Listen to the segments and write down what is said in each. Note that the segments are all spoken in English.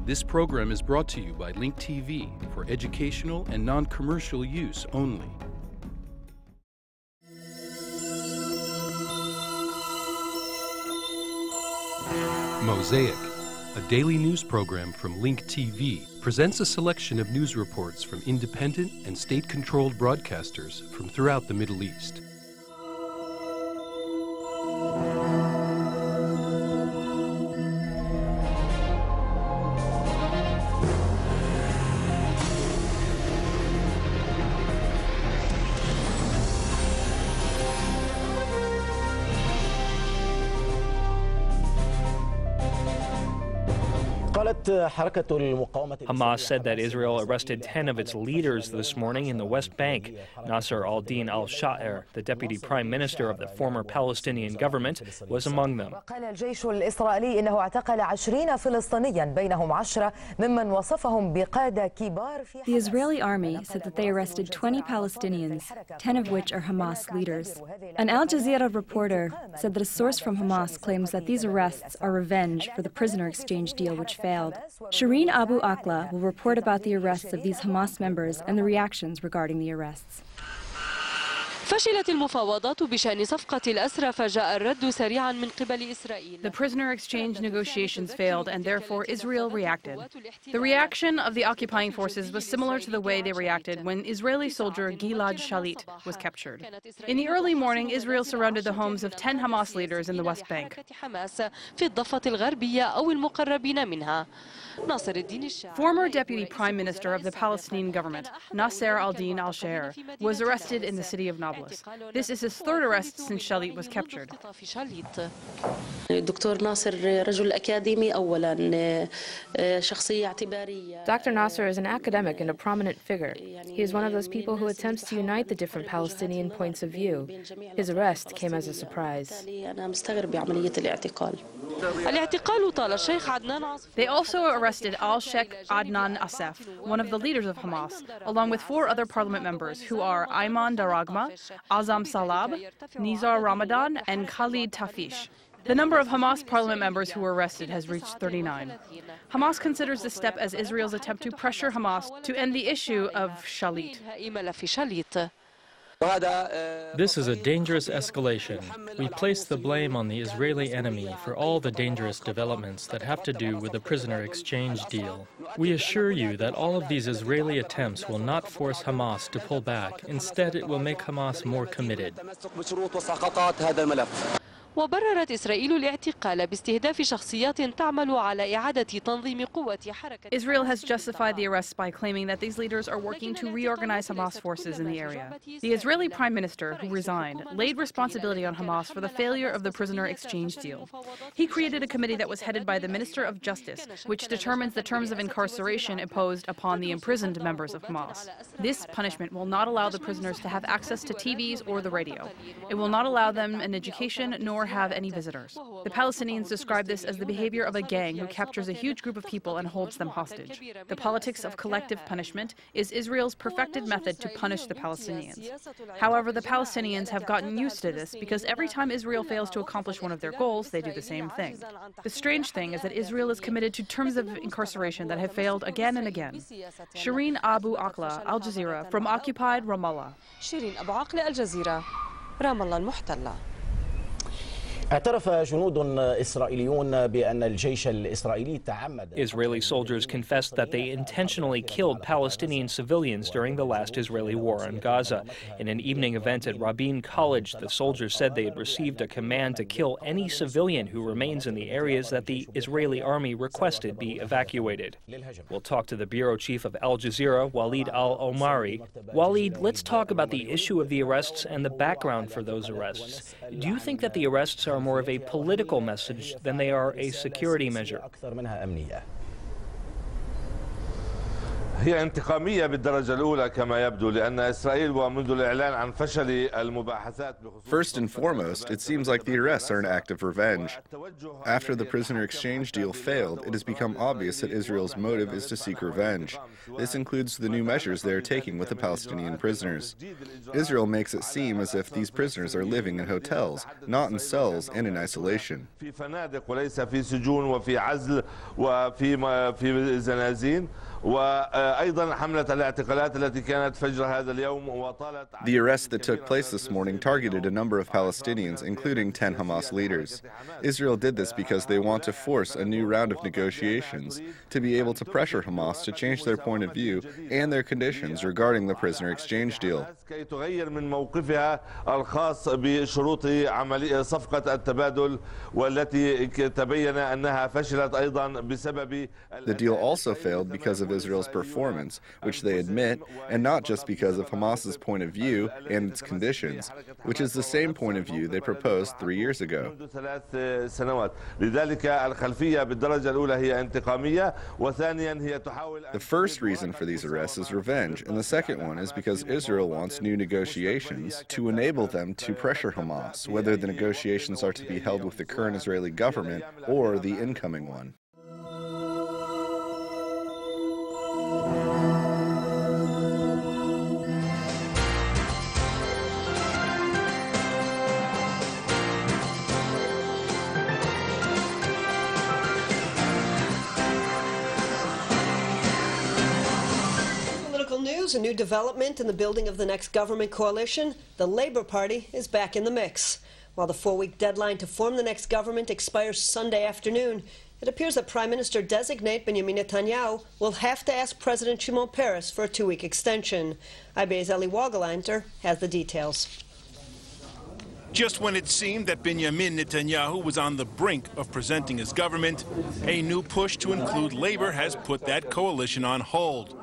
This program is brought to you by Link TV for educational and non-commercial use only. Mosaic, a daily news program from Link TV, presents a selection of news reports from independent and state-controlled broadcasters from throughout the Middle East. Hamas said that Israel arrested 10 of its leaders this morning in the West Bank. Nasser al-Din al-Sha'ir, the deputy prime minister of the former Palestinian government, was among them. The Israeli army said that they arrested 20 Palestinians, 10 of which are Hamas leaders. An Al Jazeera reporter said that a source from Hamas claims that these arrests are revenge for the prisoner exchange deal which failed. Shireen Abu Akleh will report about the arrests of these Hamas members and the reactions regarding the arrests. فشلت المفاوضات بشأن صفقة الأسرى فجاء الرد سريعا من قبل إسرائيل. The prisoner exchange negotiations failed and therefore Israel reacted. The reaction of the occupying forces was similar to the way they reacted when Israeli soldier Gilad Shalit was captured. In the early morning, Israel surrounded the homes of 10 Hamas leaders in the West Bank. Former deputy prime minister of the Palestinian government, Nasser al-Din al-Sha'ir, was arrested in the city of Nablus. This is his third arrest since Shalit was captured. Dr. Nasser is an academic and a prominent figure. He is one of those people who attempts to unite the different Palestinian points of view. His arrest came as a surprise. They also arrested Al-Sheikh Adnan Assef, one of the leaders of Hamas, along with 4 other parliament members who are Ayman Daragma, Azam Salab, Nizar Ramadan, and Khalid Tafish. The number of Hamas parliament members who were arrested has reached 39. Hamas considers this step as Israel's attempt to pressure Hamas to end the issue of Shalit. This is a dangerous escalation. We place the blame on the Israeli enemy for all the dangerous developments that have to do with the prisoner exchange deal. We assure you that all of these Israeli attempts will not force Hamas to pull back. Instead, it will make Hamas more committed. وبررت إسرائيل الاعتقال باستهداف شخصيات تعمل على إعادة تنظيم قوة حركة. Israel has justified the arrests by claiming that these leaders are working to reorganize Hamas forces in the area. The Israeli prime minister, who resigned, laid responsibility on Hamas for the failure of the prisoner exchange deal. He created a committee that was headed by the Minister of Justice, which determines the terms of incarceration imposed upon the imprisoned members of Hamas. This punishment will not allow the prisoners to have access to TVs or the radio. It will not allow them an education nor have any visitors. The Palestinians describe this as the behavior of a gang who captures a huge group of people and holds them hostage. The politics of collective punishment is Israel's perfected method to punish the Palestinians. However, the Palestinians have gotten used to this because every time Israel fails to accomplish one of their goals, they do the same thing. The strange thing is that Israel is committed to terms of incarceration that have failed again and again. Shireen Abu Akleh, Al Jazeera, from occupied Ramallah. Shireen Abu Akleh, Al Jazeera, Ramallah المحتلة. Israeli soldiers confessed that they intentionally killed Palestinian civilians during the last Israeli war on Gaza. In an evening event at Rabin College, the soldiers said they had received a command to kill any civilian who remains in the areas that the Israeli army requested be evacuated. We'll talk to the bureau chief of Al Jazeera, Walid Al-Omari. Walid, let's talk about the issue of the arrests and the background for those arrests. Do you think that the arrests are more of a political message than they are a security measure? هي انتقامية بالدرجة الأولى كما يبدو لأن إسرائيل ومنذ الإعلان عن فشل المباحثات بخصوص First and foremost, it seems like the arrests are an act of revenge. After the prisoner exchange deal failed, it has become obvious that Israel's motive is to seek revenge. This includes the new measures they are taking with the Palestinian prisoners. Israel makes it seem as if these prisoners are living in hotels, not in cells and in isolation. في فنادق وليس في سجون وفي عزل وفي زنازين. وأيضا حملة الاعتقالات التي كانت فجر هذا اليوم وطالت. The arrests that took place this morning targeted a number of Palestinians, including 10 Hamas leaders. Israel did this because they want to force a new round of negotiations to be able to pressure Hamas to change their point of view and their conditions regarding the prisoner exchange deal. كي تغير من موقفها الخاص بشروط صفقة التبادل والتي تبين أنها فشلت أيضا بسبب. The deal also failed because of Israel's performance, which they admit, and not just because of Hamas's point of view and its conditions, which is the same point of view they proposed 3 years ago. The first reason for these arrests is revenge, and the second one is because Israel wants new negotiations to enable them to pressure Hamas, whether the negotiations are to be held with the current Israeli government or the incoming one. A new development in the building of the next government coalition. The Labour Party is back in the mix. While the 4-week deadline to form the next government expires Sunday afternoon, it appears that Prime Minister-designate Benjamin Netanyahu will have to ask President Shimon Peres for a 2-week extension. IBA's Eli Wogeleinter has the details. Just when it seemed that Benjamin Netanyahu was on the brink of presenting his government, a new push to include Labour has put that coalition on hold.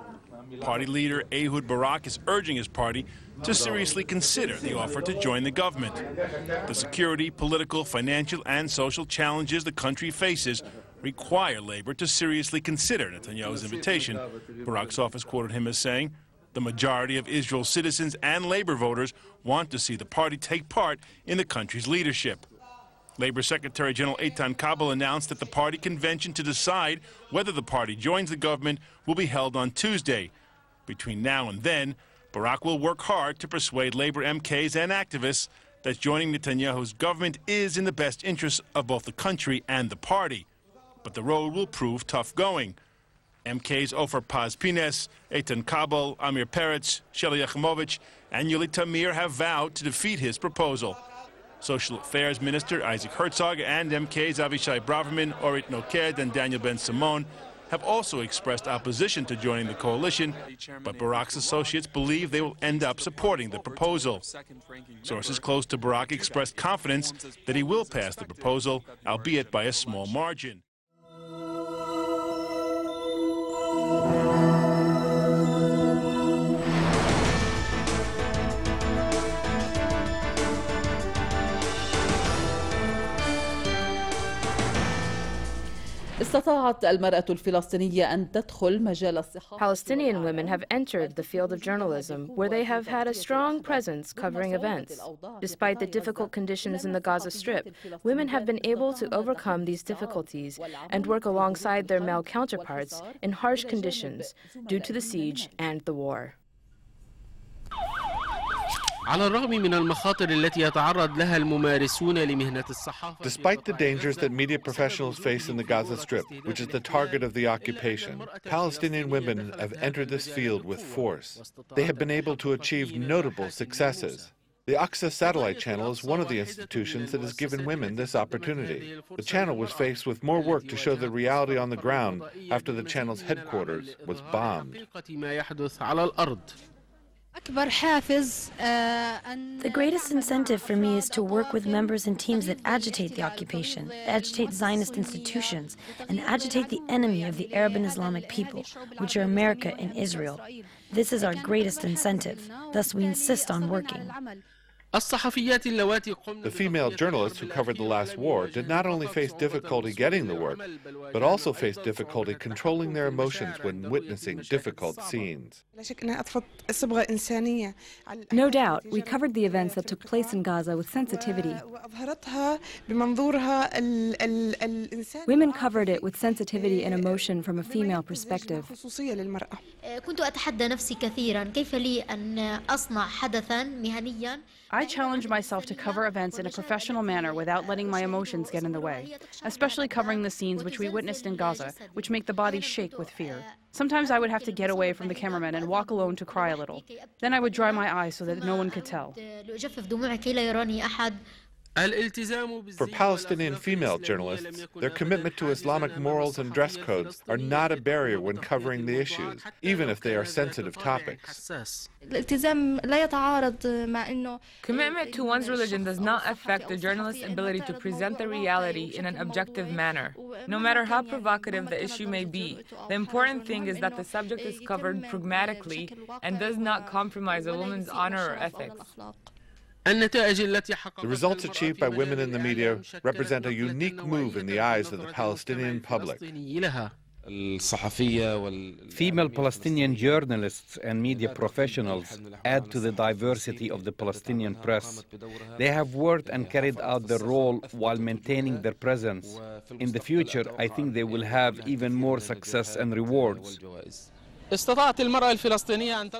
Party leader Ehud Barak is urging his party to seriously consider the offer to join the government. The security, political, financial, and social challenges the country faces require Labour to seriously consider Netanyahu's invitation. Barak's office quoted him as saying, "The majority of Israel's citizens and Labour voters want to see the party take part in the country's leadership." Labour Secretary General Eitan Kabul announced that the party convention to decide whether the party joins the government will be held on Tuesday. Between now and then, Barak will work hard to persuade Labour MKs and activists that joining Netanyahu's government is in the best interests of both the country and the party. But the road will prove tough going. MKs Ofer Paz-Pines, Eitan Kabul, Amir Peretz, Sheli Yachimovich, and Yuli Tamir have vowed to defeat his proposal. Social Affairs Minister Isaac Herzog and MKs Avishai Braverman, Orit Noked, and Daniel Ben-Simon have also expressed opposition to joining the coalition, but Barak's associates believe they will end up supporting the proposal. Sources close to Barak expressed confidence that he will pass the proposal, albeit by a small margin. Palestinian women have entered the field of journalism, where they have had a strong presence covering events. Despite the difficult conditions in the Gaza Strip, women have been able to overcome these difficulties and work alongside their male counterparts in harsh conditions due to the siege and the war. على الرغم من المخاطر التي يتعرض لها الممارسون لمهنة الصحافة. Despite the dangers that media professionals face in the Gaza Strip, which is the target of the occupation, Palestinian women have entered this field with force. They have been able to achieve notable successes. The Aqsa satellite channel is one of the institutions that has given women this opportunity. The channel was faced with more work to show the reality on the ground after the channel's headquarters was bombed. The greatest incentive for me is to work with members and teams that agitate the occupation, agitate Zionist institutions, and agitate the enemy of the Arab and Islamic people, which are America and Israel. This is our greatest incentive. Thus, we insist on working. The female journalists who covered the last war did not only face difficulty getting the work, but also faced difficulty controlling their emotions when witnessing difficult scenes. No doubt, we covered the events that took place in Gaza with sensitivity. Women covered it with sensitivity and emotion from a female perspective. I challenge myself to cover events in a professional manner without letting my emotions get in the way, especially covering the scenes which we witnessed in Gaza, which make the body shake with fear. Sometimes I would have to get away from the cameraman and walk alone to cry a little. Then I would dry my eyes so that no one could tell. For Palestinian female journalists, their commitment to Islamic morals and dress codes are not a barrier when covering the issues, even if they are sensitive topics. Commitment to one's religion does not affect the journalist's ability to present the reality in an objective manner. No matter how provocative the issue may be, the important thing is that the subject is covered pragmatically and does not compromise a woman's honor or ethics. The results achieved by women in the media represent a unique move in the eyes of the Palestinian public. Female Palestinian journalists and media professionals add to the diversity of the Palestinian press. They have worked and carried out their role while maintaining their presence. In the future, I think they will have even more success and rewards.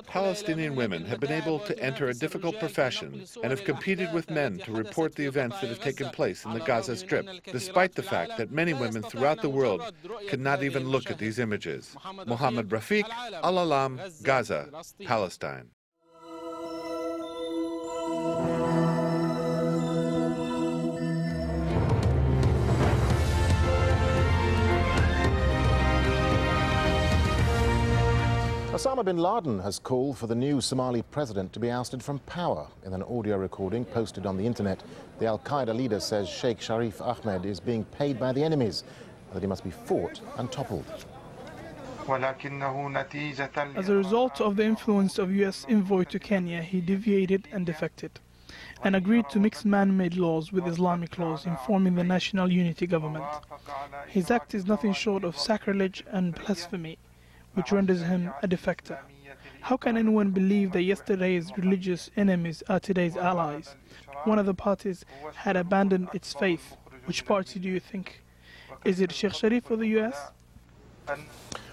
Palestinian women have been able to enter a difficult profession and have competed with men to report the events that have taken place in the Gaza Strip, despite the fact that many women throughout the world cannot even look at these images. Mohammed Rafiq, Al-Alam, Gaza, Palestine. Osama Bin Laden has called for the new Somali president to be ousted from power. In an audio recording posted on the internet, the Al-Qaeda leader says Sheikh Sharif Ahmed is being paid by the enemies, and that he must be fought and toppled. As a result of the influence of U.S. envoy to Kenya, he deviated and defected, and agreed to mix man-made laws with Islamic laws in forming the National Unity Government. His act is nothing short of sacrilege and blasphemy, which renders him a defector. How can anyone believe that yesterday's religious enemies are today's allies? One of the parties had abandoned its faith. Which party do you think? Is it Sheikh Sharif or the U.S.?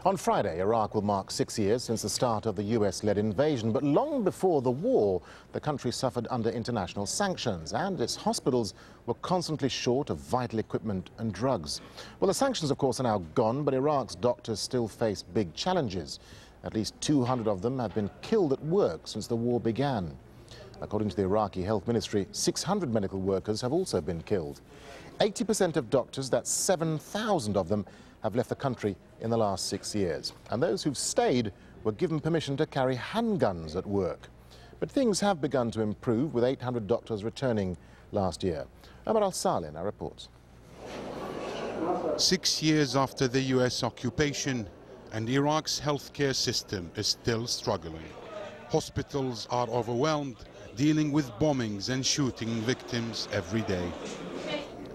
On Friday, Iraq will mark 6 years since the start of the US-led invasion, but long before the war, the country suffered under international sanctions, and its hospitals were constantly short of vital equipment and drugs. Well, the sanctions, of course, are now gone, but Iraq's doctors still face big challenges. At least 200 of them have been killed at work since the war began. According to the Iraqi Health Ministry, 600 medical workers have also been killed. 80% of doctors, that's 7,000 of them, have left the country in the last 6 years. And those who've stayed were given permission to carry handguns at work. But things have begun to improve, with 800 doctors returning last year. Omar Al-Saleh now reports. 6 years after the US occupation, and Iraq's healthcare system is still struggling. Hospitals are overwhelmed, dealing with bombings and shooting victims every day.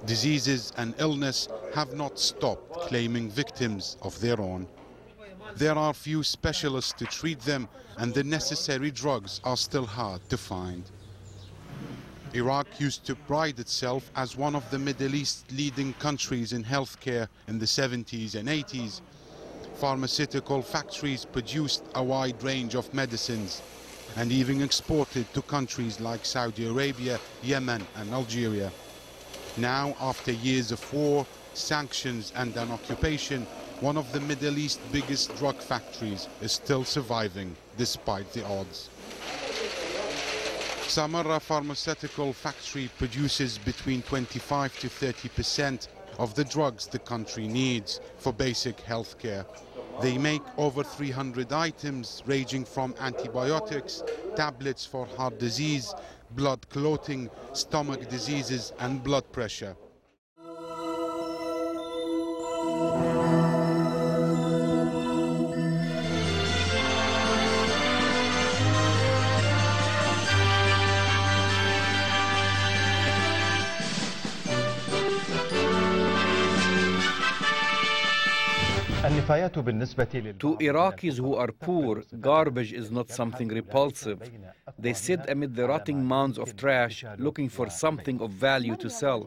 Diseases and illness have not stopped claiming victims of their own. There are few specialists to treat them, and the necessary drugs are still hard to find. Iraq used to pride itself as one of the Middle East's leading countries in healthcare in the 70s and 80s. Pharmaceutical factories produced a wide range of medicines and even exported to countries like Saudi Arabia, Yemen and Algeria. Now, after years of war, sanctions and an occupation, one of the Middle East's biggest drug factories is still surviving despite the odds. Samarra pharmaceutical factory produces between 25 to 30% of the drugs the country needs for basic health care. They make over 300 items ranging from antibiotics, tablets for heart disease, blood clotting, stomach diseases and blood pressure. To Iraqis who are poor, garbage is not something repulsive. They sit amid the rotting mounds of trash looking for something of value to sell.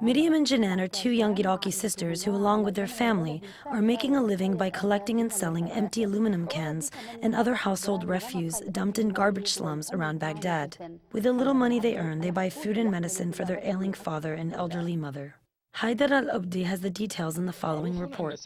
Miriam and Janan are two young Iraqi sisters who, along with their family, are making a living by collecting and selling empty aluminum cans and other household refuse dumped in garbage slums around Baghdad. With the little money they earn, they buy food and medicine for their ailing father and elderly mother. Haidar al-Abdi has the details in the following report. It's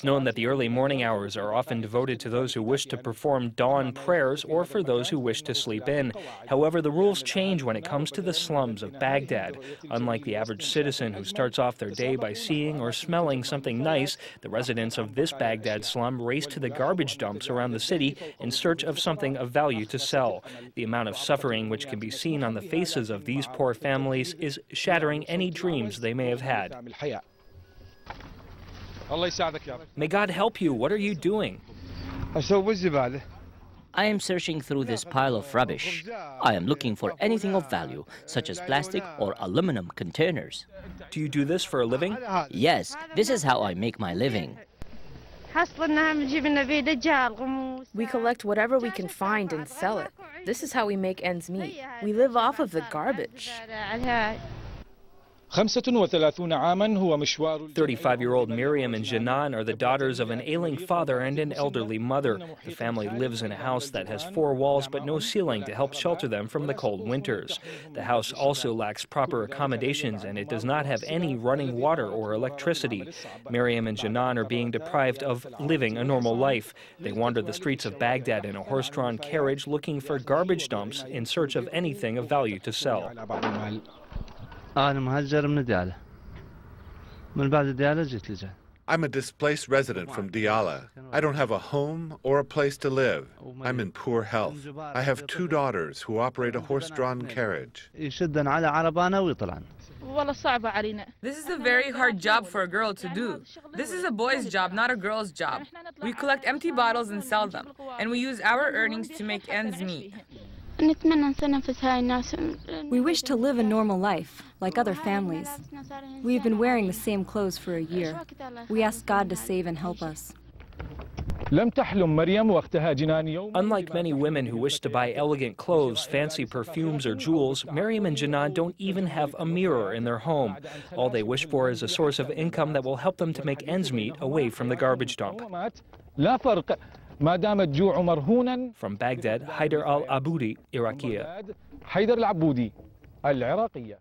known that the early morning hours are often devoted to those who wish to perform dawn prayers or for those who wish to sleep in. However, the rules change when it comes to the slums of Baghdad. Unlike the average citizen who starts off their day by seeing or smelling something nice, the residents of this Baghdad slum race to the garbage dumps around the city in search of something of value to sell. The amount of suffering which can be seen on the faces of these poor families is shattering any dreams they may have had. May God help you. What are you doing? I am searching through this pile of rubbish. I am looking for anything of value, such as plastic or aluminum containers. Do you do this for a living? Yes, this is how I make my living. We collect whatever we can find and sell it. This is how we make ends meet. We live off of the garbage. 35-year-old Miriam and Janan are the daughters of an ailing father and an elderly mother. The family lives in a house that has 4 walls but no ceiling to help shelter them from the cold winters. The house also lacks proper accommodations and it does not have any running water or electricity. Miriam and Janan are being deprived of living a normal life. They wander the streets of Baghdad in a horse-drawn carriage looking for garbage dumps in search of anything of value to sell. I'm a displaced resident from Diyala. I don't have a home or a place to live. I'm in poor health. I have 2 daughters who operate a horse-drawn carriage. This is a very hard job for a girl to do. This is a boy's job, not a girl's job. We collect empty bottles and sell them, and we use our earnings to make ends meet. We wish to live a normal life, like other families. We've been wearing the same clothes for a year. We ask God to save and help us. Unlike many women who wish to buy elegant clothes, fancy perfumes, or jewels, Miriam and Janan don't even have a mirror in their home. All they wish for is a source of income that will help them to make ends meet away from the garbage dump. From Baghdad, Haidar al-Abudi, Iraqiya. Al-Iraqiya.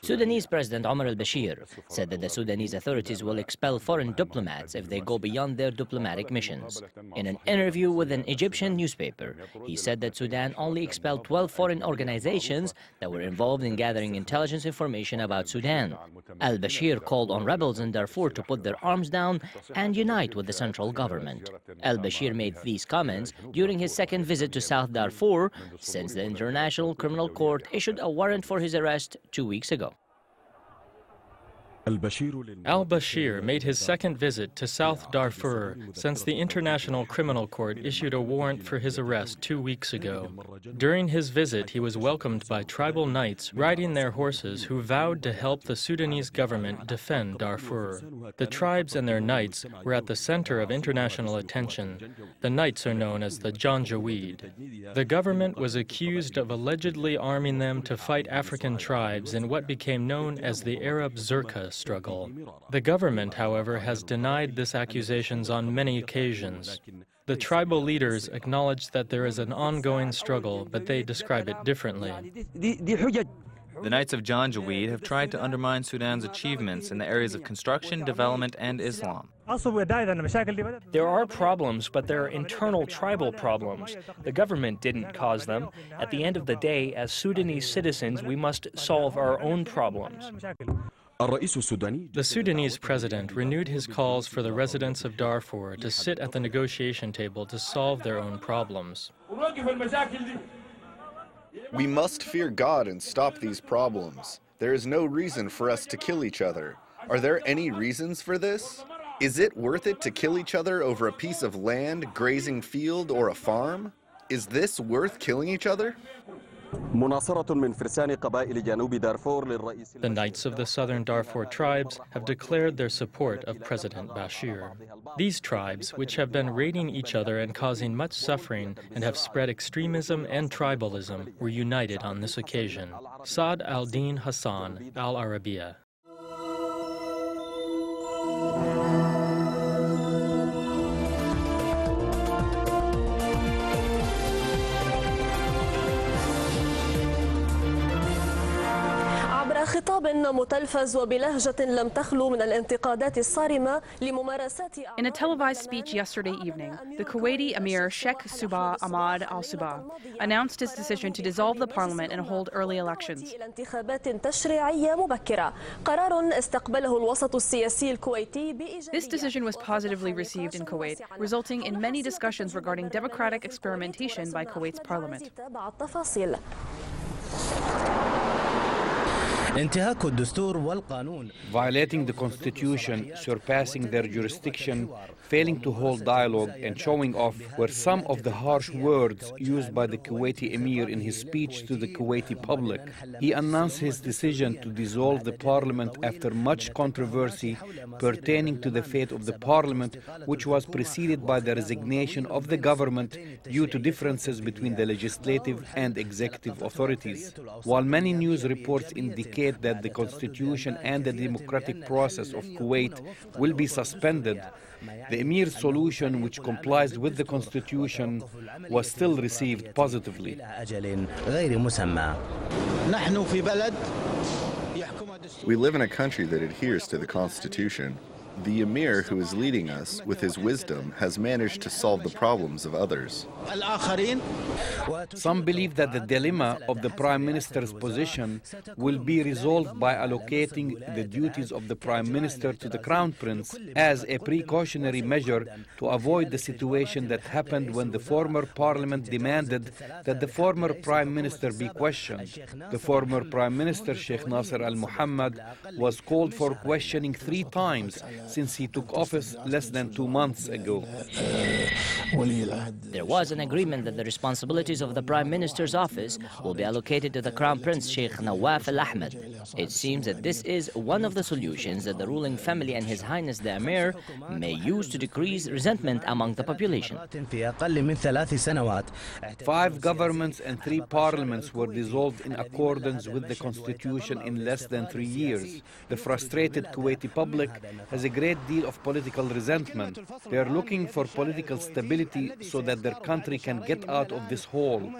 Sudanese President Omar al-Bashir said that the Sudanese authorities will expel foreign diplomats if they go beyond their diplomatic missions. In an interview with an Egyptian newspaper, he said that Sudan only expelled 12 foreign organizations that were involved in gathering intelligence information about Sudan. Al-Bashir called on rebels in Darfur to put their arms down and unite with the central government. Al-Bashir made these comments during his second visit to South Darfur since the International Criminal Court issued a warrant for his arrest 2 weeks ago. Al-Bashir made his second visit to South Darfur since the International Criminal Court issued a warrant for his arrest 2 weeks ago. During his visit, he was welcomed by tribal knights riding their horses who vowed to help the Sudanese government defend Darfur. The tribes and their knights were at the center of international attention. The knights are known as the Janjaweed. The government was accused of allegedly arming them to fight African tribes in what became known as the Arab Zirka struggle. The government, however, has denied this accusations on many occasions. The tribal leaders acknowledge that there is an ongoing struggle, but they describe it differently. The Knights of Janjaweed have tried to undermine Sudan's achievements in the areas of construction, development, and Islam. There are problems, but they're internal tribal problems. The government didn't cause them. At the end of the day, as Sudanese citizens, we must solve our own problems. The Sudanese president renewed his calls for the residents of Darfur to sit at the negotiation table to solve their own problems. We must fear God and stop these problems. There is no reason for us to kill each other. Are there any reasons for this? Is it worth it to kill each other over a piece of land, grazing field, or a farm? Is this worth killing each other? The Knights of the Southern Darfur tribes have declared their support of President Bashir. These tribes, which have been raiding each other and causing much suffering and have spread extremism and tribalism, were united on this occasion. Saad al-Din Hassan, Al-Arabiya. خطاب متلفز وبلهجة لم تخلو من الانتقادات الصارمة لممارسات. In a televised speech yesterday evening, the Kuwaiti Emir Sheikh Sabah Ahmad Al-Sabah announced his decision to dissolve the parliament and hold early elections. This decision was positively received in Kuwait, resulting in many discussions regarding democratic experimentation by Kuwait's parliament. Violating the constitution, surpassing their jurisdiction, failing to hold dialogue, and showing off were some of the harsh words used by the Kuwaiti emir in his speech to the Kuwaiti public. He announced his decision to dissolve the parliament after much controversy pertaining to the fate of the parliament, which was preceded by the resignation of the government due to differences between the legislative and executive authorities. While many news reports indicate that the constitution and the democratic process of Kuwait will be suspended, the Emir's solution, which complies with the constitution, was still received positively. We live in a country that adheres to the constitution. The Emir who is leading us, with his wisdom, has managed to solve the problems of others. Some believe that the dilemma of the Prime Minister's position will be resolved by allocating the duties of the Prime Minister to the Crown Prince as a precautionary measure to avoid the situation that happened when the former Parliament demanded that the former Prime Minister be questioned. The former Prime Minister, Sheikh Nasser al-Muhammad, was called for questioning 3 times since he took office less than 2 months ago. There was an agreement that the responsibilities of the Prime Minister's office will be allocated to the Crown Prince Sheikh Nawaf al-Ahmed. It seems that this is one of the solutions that the ruling family and His Highness the Emir may use to decrease resentment among the population. 5 governments and 3 parliaments were dissolved in accordance with the constitution in less than 3 years. The frustrated Kuwaiti public has a great deal of political resentment. They are looking for political stability so that their country can get out of this hole.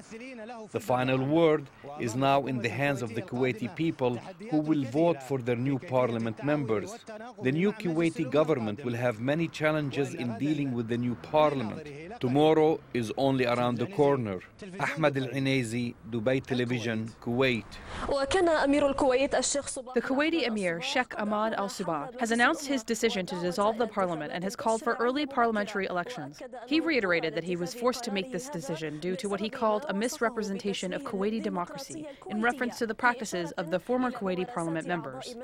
The final word is now in the hands of the Kuwaiti people, who will vote for their new parliament members. The new Kuwaiti government will have many challenges in dealing with the new parliament. Tomorrow is only around the corner. Ahmed Al-Inaizi, Dubai Television, Kuwait. The Kuwaiti Emir, Sheikh Ahmad Al-Sabah, has announced his decision to dissolve the parliament and has called for early parliamentary elections. He reiterated that he was forced to make this decision due to what he called a misrepresentation of Kuwaiti democracy in reference to the practices of the former Kuwaiti parliament members.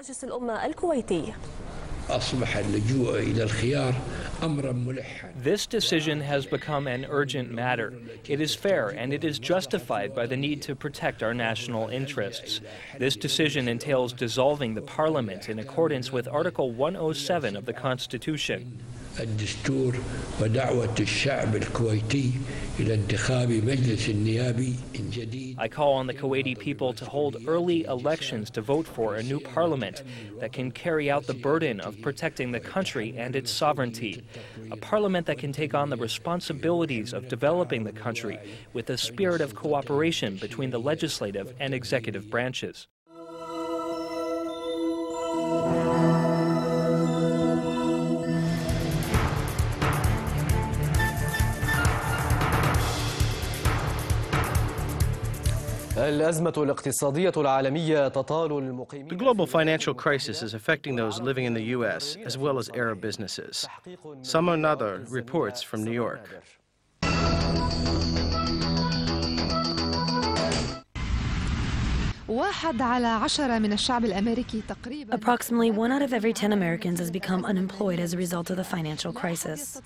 This decision has become an urgent matter. It is fair and it is justified by the need to protect our national interests. This decision entails dissolving the parliament in accordance with Article 107 of the Constitution. الدستور ودعوة الشعب الكويتي إلى انتخاب مجلس النيابي جديد. I call on the Kuwaiti people to hold early elections to vote for a new parliament that can carry out the burden of protecting the country and its sovereignty. A parliament that can take on the responsibilities of developing the country with a spirit of cooperation between the legislative and executive branches. The global financial crisis is affecting those living in the U.S. as well as Arab businesses. Sama Nadar reports from New York. Approximately 1 out of every 10 Americans has become unemployed as a result of the financial crisis.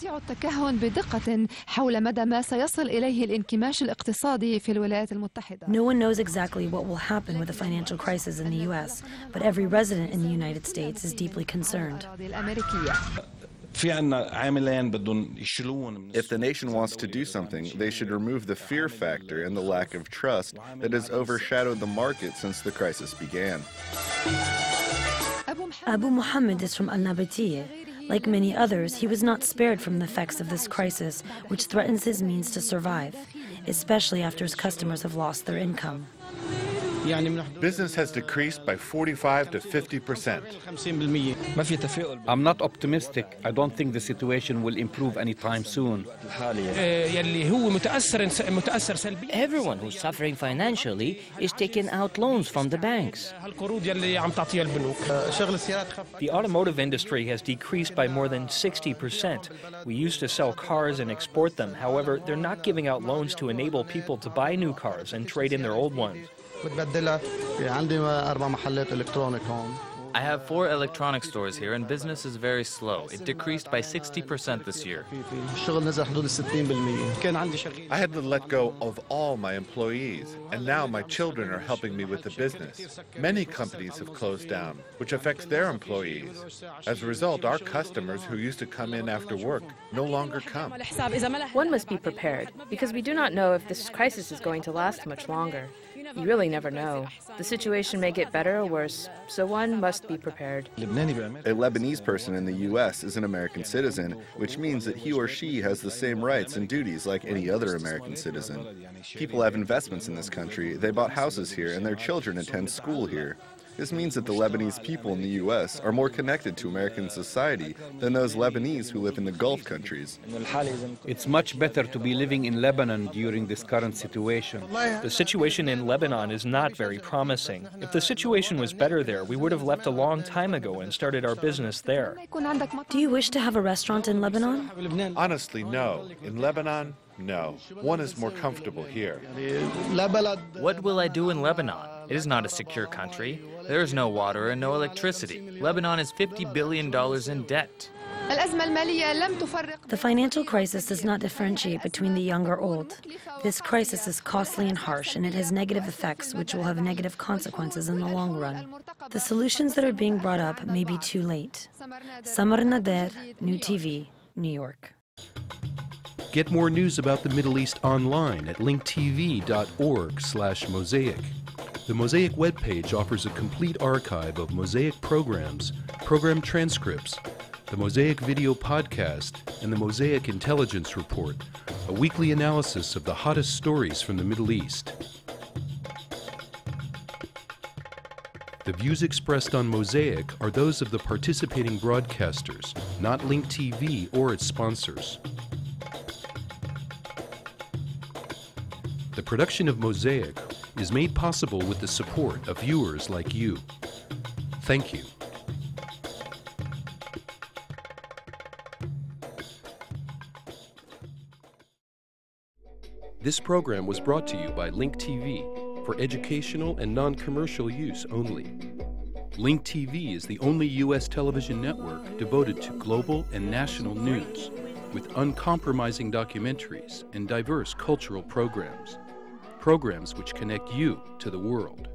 No one knows exactly what will happen with the financial crisis in the U.S., but every resident in the United States is deeply concerned. If the nation wants to do something, they should remove the fear factor and the lack of trust that has overshadowed the market since the crisis began. Abu Muhammad is from Al-Nabatiyya. Like many others, he was not spared from the effects of this crisis, which threatens his means to survive, especially after his customers have lost their income. Business has decreased by 45 to 50%. I'm not optimistic. I don't think the situation will improve anytime soon. Everyone who's suffering financially is taking out loans from the banks. The automotive industry has decreased by more than 60%. We used to sell cars and export them. However, they're not giving out loans to enable people to buy new cars and trade in their old ones. I have 4 electronic stores here and business is very slow. It decreased by 60% this year. I had to let go of all my employees, and now my children are helping me with the business. Many companies have closed down, which affects their employees. As a result, our customers who used to come in after work no longer come. One must be prepared, because we do not know if this crisis is going to last much longer. You really never know. The situation may get better or worse, so one must be prepared. A Lebanese person in the U.S. is an American citizen, which means that he or she has the same rights and duties like any other American citizen. People have investments in this country, they bought houses here, and their children attend school here. This means that the Lebanese people in the U.S. are more connected to American society than those Lebanese who live in the Gulf countries. It's much better to be living in Lebanon during this current situation. The situation in Lebanon is not very promising. If the situation was better there, we would have left a long time ago and started our business there. Do you wish to have a restaurant in Lebanon? Honestly, no. In Lebanon, no. One is more comfortable here. What will I do in Lebanon? It is not a secure country. There is no water and no electricity. Lebanon is $50 billion in debt. The financial crisis does not differentiate between the young or old. This crisis is costly and harsh, and it has negative effects which will have negative consequences in the long run. The solutions that are being brought up may be too late. Samar Nader, New TV, New York. Get more news about the Middle East online at linktv.org/Mosaic. The Mosaic webpage offers a complete archive of Mosaic programs, program transcripts, the Mosaic video podcast, and the Mosaic Intelligence Report, a weekly analysis of the hottest stories from the Middle East. The views expressed on Mosaic are those of the participating broadcasters, not Link TV or its sponsors. The production of Mosaic is made possible with the support of viewers like you. Thank you. This program was brought to you by Link TV for educational and non-commercial use only. Link TV is the only U.S. television network devoted to global and national news, with uncompromising documentaries and diverse cultural programs. Programs which connect you to the world.